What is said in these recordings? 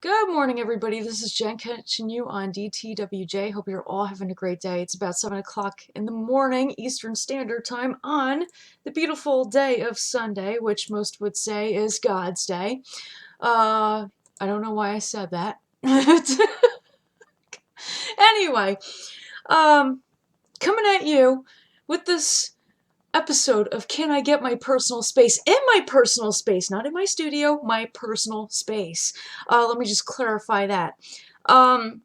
Good morning, everybody. This is Jen catching you on DTWJ. Hope you're all having a great day. It's about 7 o'clock in the morning, Eastern Standard Time, on the beautiful day of Sunday, which most would say is God's Day. I don't know why I said that. Anyway, coming at you with this episode of Can I Get My Personal Space in my personal space, not in my studio, my personal space. Let me just clarify that. I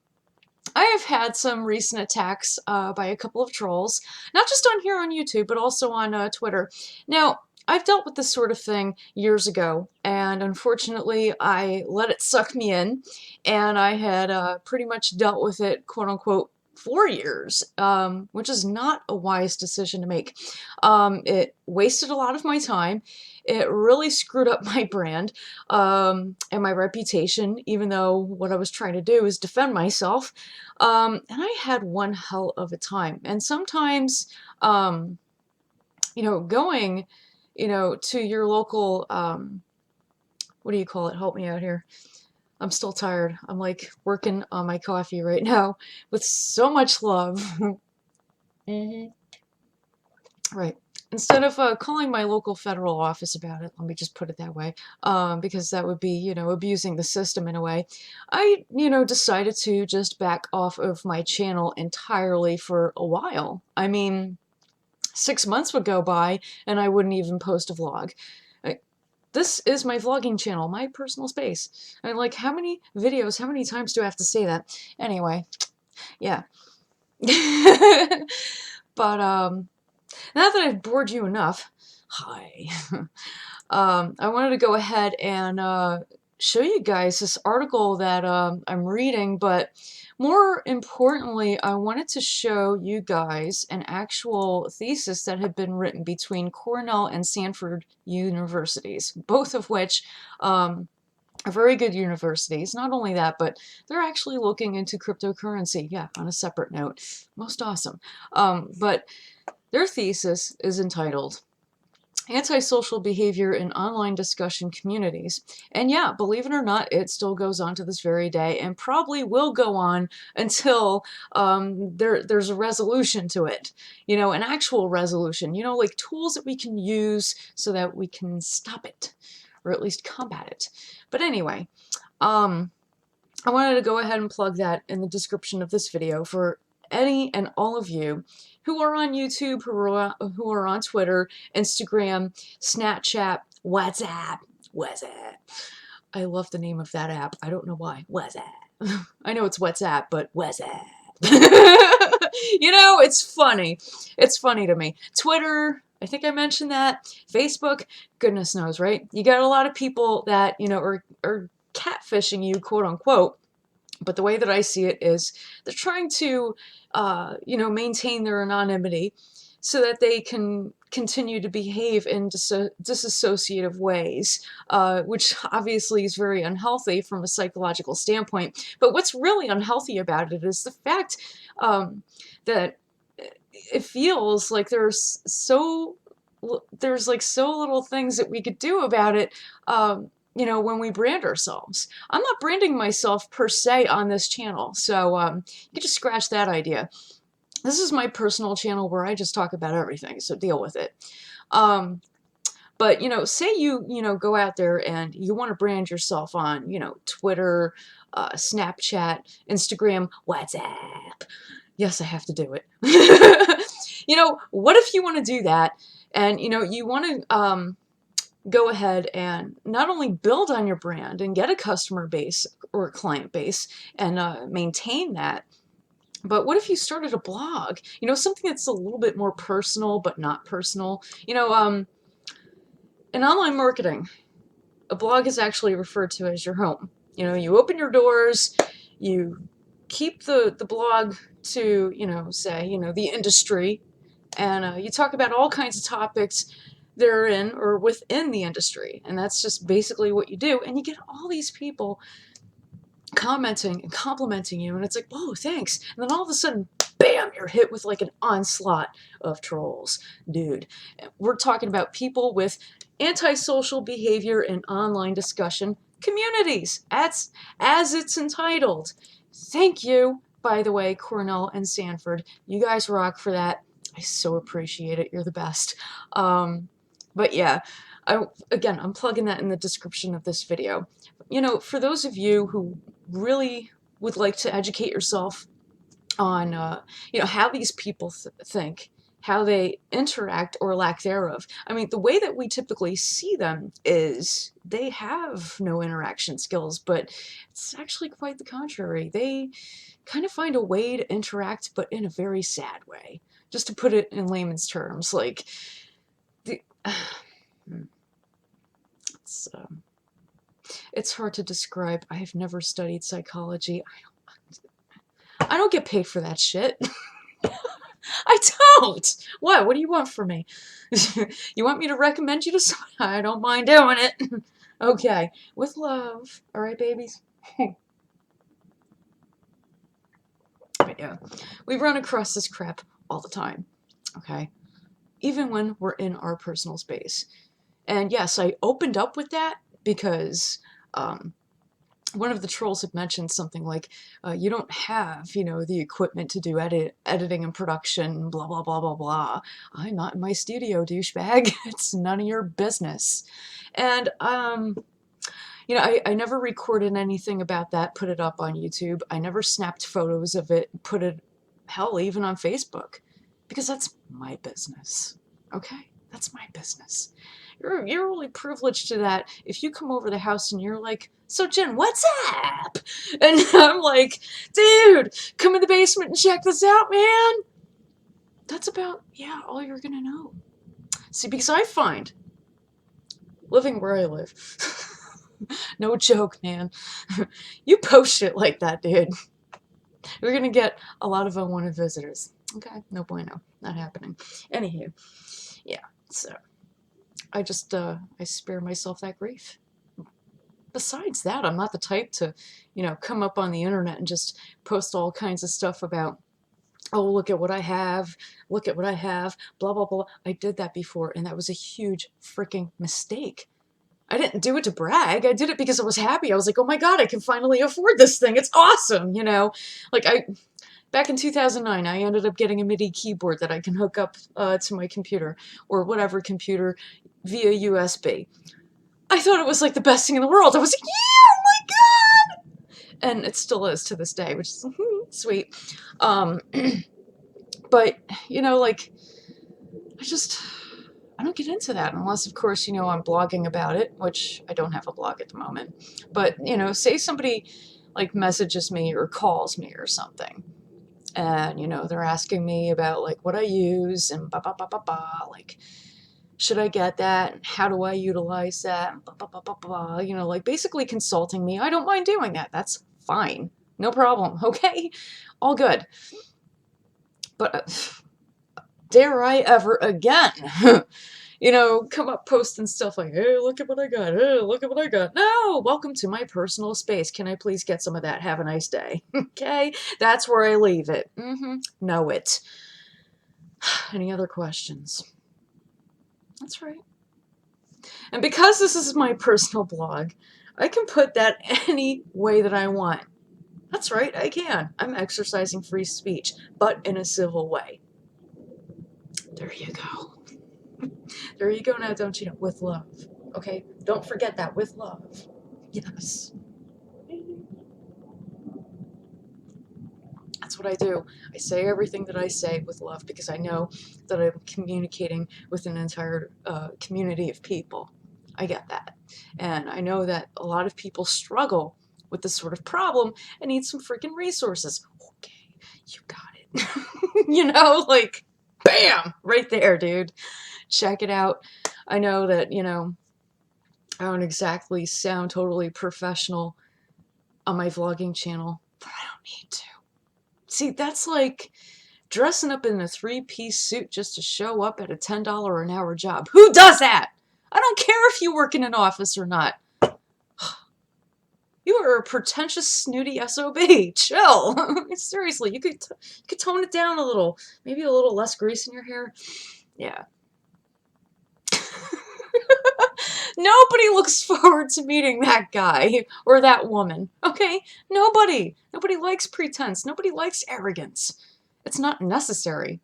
have had some recent attacks by a couple of trolls, not just on here on YouTube, but also on Twitter. Now, I've dealt with this sort of thing years ago, and unfortunately, I let it suck me in, and I had pretty much dealt with it, quote unquote, for years, which is not a wise decision to make. It wasted a lot of my time. It really screwed up my brand and my reputation, even though what I was trying to do is defend myself. And I had one hell of a time. And sometimes, going, to your local, what do you call it? Help me out here. I'm still tired. I'm like working on my coffee right now with so much love. hmm Right. Instead of calling my local federal office about it, let me just put it that way, because that would be, abusing the system in a way, I, decided to just back off of my channel entirely for a while. I mean, 6 months would go by and I wouldn't even post a vlog. This is my vlogging channel, my personal space. I mean, like, how many videos, how many times do I have to say that? Anyway, yeah. But, now that I've bored you enough, hi, I wanted to go ahead and show you guys this article that I'm reading, but more importantly, I wanted to show you guys an actual thesis that had been written between Cornell and Stanford universities, both of which are very good universities. Not only that, but they're actually looking into cryptocurrency. Yeah, on a separate note. Most awesome. But their thesis is entitled Antisocial Behavior in Online Discussion Communities. And yeah, believe it or not, it still goes on to this very day and probably will go on until there's a resolution to it. An actual resolution. Like tools that we can use so that we can stop it, or at least combat it. But anyway, I wanted to go ahead and plug that in the description of this video for any and all of you who are on YouTube, who are on Twitter, Instagram, Snapchat, WhatsApp. I love the name of that app. I don't know why. WhatsApp. I know it's WhatsApp, but WhatsApp. It's funny. It's funny to me. Twitter, I think I mentioned that. Facebook, goodness knows, right? You got a lot of people that, are catfishing you, quote unquote. But the way that I see it is they're trying to, maintain their anonymity so that they can continue to behave in disassociative ways, which obviously is very unhealthy from a psychological standpoint. But what's really unhealthy about it is the fact that it feels like there's like so little things that we could do about it. When we brand ourselves. I'm not branding myself per se on this channel, so you can just scratch that idea. This is my personal channel where I just talk about everything, so deal with it. But, say you go out there and you want to brand yourself on, Twitter, Snapchat, Instagram, WhatsApp. Yes, I have to do it. What if you want to do that and, you want to go ahead and not only build on your brand and get a customer base or a client base and maintain that, but what if you started a blog? Something that's a little bit more personal, but not personal. In online marketing, a blog is actually referred to as your home. You open your doors, you keep the blog to, say, the industry, and you talk about all kinds of topics they're in or within the industry, and that's just basically what you do, and you get all these people commenting and complimenting you, and it's like, whoa, thanks, and then all of a sudden, bam, you're hit with like an onslaught of trolls. Dude, we're talking about people with antisocial behavior in online discussion communities, as it's entitled. Thank you, by the way, Cornell and Sanford. You guys rock for that. I so appreciate it. You're the best. But yeah, again, I'm plugging that in the description of this video. You know, for those of you who really would like to educate yourself on, you know, how these people think, how they interact or lack thereof. I mean, the way that we typically see them is they have no interaction skills, but it's actually quite the contrary. They kind of find a way to interact, but in a very sad way. Just to put it in layman's terms, like, the, it's, it's hard to describe. I have never studied psychology. I don't get paid for that shit. I don't. What? What do you want from me? You want me to recommend you to someone? I don't mind doing it. Okay. With love. All right, babies? But yeah. We run across this crap all the time. Okay? Even when we're in our personal space. And yes, I opened up with that because one of the trolls had mentioned something like, you don't have, you know, the equipment to do editing and production, blah, blah, blah, blah, blah. I'm not in my studio, douchebag. It's none of your business. And, you know, I never recorded anything about that, put it up on YouTube. I never snapped photos of it, put it, hell, even on Facebook. Because that's my business, okay? That's my business. You're only privileged to that if you come over the house and you're like, so Jen, what's up? And I'm like, dude, come in the basement and check this out, man. That's about, yeah, all you're gonna know. See, because I find, living where I live, no joke, man, you post shit like that, dude, you're gonna get a lot of unwanted visitors. Okay, no bueno, not happening. Anywho, yeah, so I just, I spare myself that grief. Besides that, I'm not the type to, you know, come up on the internet and just post all kinds of stuff about, oh, look at what I have, look at what I have, blah, blah, blah. I did that before, and that was a huge freaking mistake. I didn't do it to brag. I did it because I was happy. I was like, oh my God, I can finally afford this thing. It's awesome, you know? Like, back in 2009, I ended up getting a MIDI keyboard that I can hook up to my computer, or whatever computer, via USB. I thought it was like the best thing in the world. I was like, yeah, oh my God! And it still is to this day, which is sweet. But, you know, like, I don't get into that unless, of course, you know, I'm blogging about it, which I don't have a blog at the moment. But, you know, say somebody, like, messages me or calls me or something. And, you know, they're asking me about, like, what I use and ba ba ba ba ba, like, should I get that? How do I utilize that? Blah, blah, blah, blah, blah. You know, like basically consulting me. I don't mind doing that. That's fine. No problem. Okay? All good. But dare I ever again, you know, come up posting stuff like, hey, look at what I got. Hey, look at what I got. No, welcome to my personal space. Can I please get some of that? Have a nice day. Okay? That's where I leave it. Know it. Any other questions? That's right. And because this is my personal blog, I can put that any way that I want. That's right, I can. I'm exercising free speech, but in a civil way. There you go. There you go now, don't you know? With love. Okay? Don't forget that. With love. Yes. That's what I do. I say everything that I say with love because I know that I'm communicating with an entire community of people. I get that. And I know that a lot of people struggle with this sort of problem and need some freaking resources. Okay, you got it. You know, like, bam! Right there, dude. Check it out. I know that, you know, I don't exactly sound totally professional on my vlogging channel, but I don't need to. See, that's like dressing up in a three-piece suit just to show up at a $10 an hour job. Who does that? I don't care if you work in an office or not. You are a pretentious, snooty SOB. Chill. Seriously, you could tone it down a little. Maybe a little less grease in your hair. Yeah. Nobody looks forward to meeting that guy or that woman, okay? Nobody. Nobody likes pretense. Nobody likes arrogance. It's not necessary.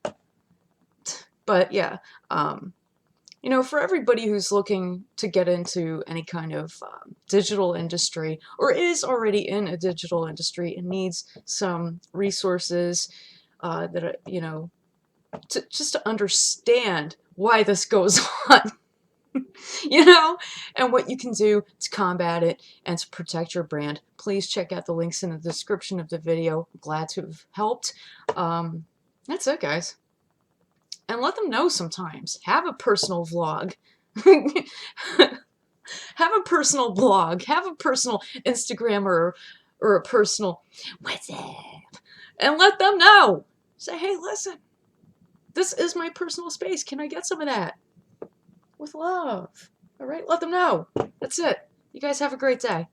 But yeah, you know, for everybody who's looking to get into any kind of digital industry or is already in a digital industry and needs some resources that, you know, just to understand why this goes on, you know, and what you can do to combat it and to protect your brand, please check out the links in the description of the video. I'm glad to have helped. That's it, guys. And let them know sometimes. Have a personal vlog. Have a personal blog. Have a personal Instagram or a personal WhatsApp. And let them know. Say, hey, listen, this is my personal space. Can I get some of that? With love. All right, let them know. That's it. You guys have a great day.